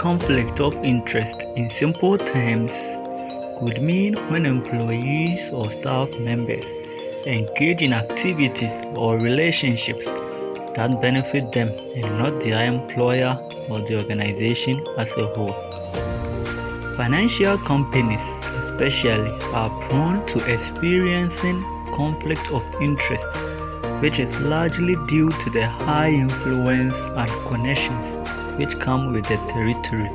Conflict of interest, in simple terms, could mean when employees or staff members engage in activities or relationships that benefit them and not their employer or the organization as a whole. Financial companies, especially, are prone to experiencing conflict of interest, which is largely due to the high influence and connections which come with the territory.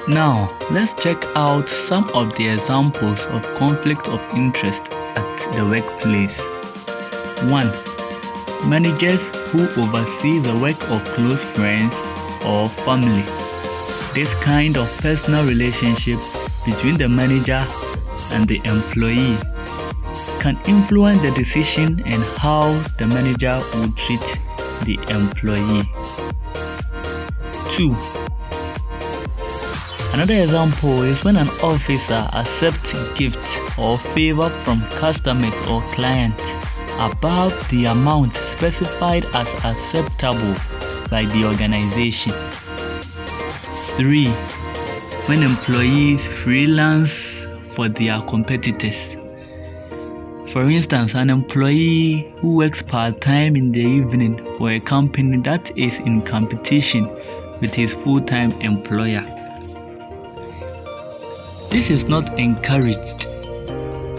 Now, let's check out some of the examples of conflict of interest at the workplace. 1. Managers who oversee the work of close friends or family. This kind of personal relationship between the manager and the employee can influence the decision and how the manager will treat the employee. 2. Another example is when an officer accepts gifts or favor from customers or clients above the amount specified as acceptable by the organization. 3. When employees freelance for their competitors. For instance, an employee who works part-time in the evening for a company that is in competition with his full-time employer. This is not encouraged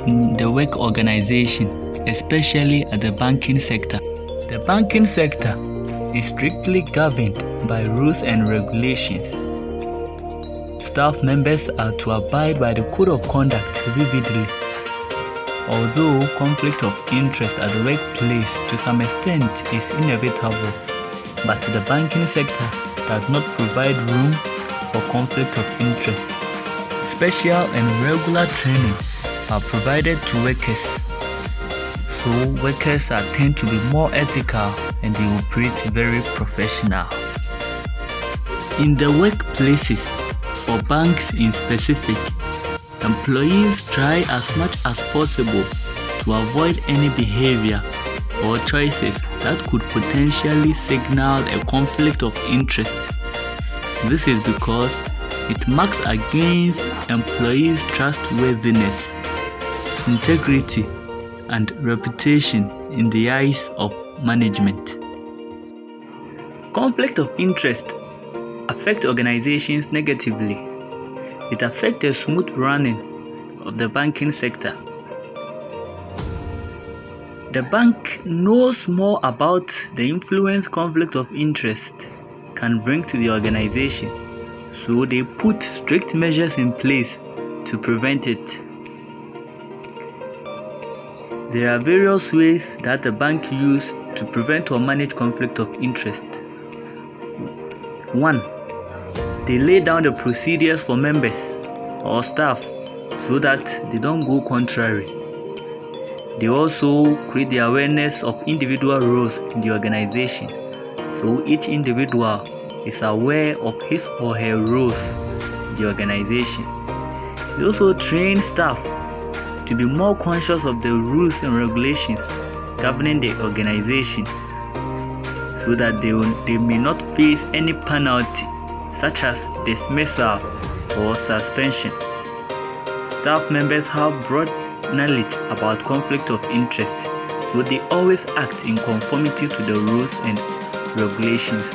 in the work organization, especially at the banking sector. The banking sector is strictly governed by rules and regulations. Staff members are to abide by the code of conduct vividly. Although conflict of interest at the workplace to some extent is inevitable, but the banking sector does not provide room for conflict of interest. Special and regular training are provided to workers, so workers tend to be more ethical and they operate very professional. In the workplaces, for banks in specific, employees try as much as possible to avoid any behavior or choices that could potentially signal a conflict of interest. This is because it marks against employees' trustworthiness, integrity, and reputation in the eyes of management. Conflict of interest affects organizations negatively. It affects the smooth running of the banking sector. The bank knows more about the influence conflict of interest can bring to the organization, so they put strict measures in place to prevent it. There are various ways that the bank uses to prevent or manage conflict of interest. 1. They lay down the procedures for members or staff so that they don't go contrary. They also create the awareness of individual roles in the organization, so each individual is aware of his or her roles in the organization. They also train staff to be more conscious of the rules and regulations governing the organization so that they may not face any penalty such as dismissal or suspension. Staff members have broad knowledge about conflict of interest, so they always act in conformity to the rules and regulations.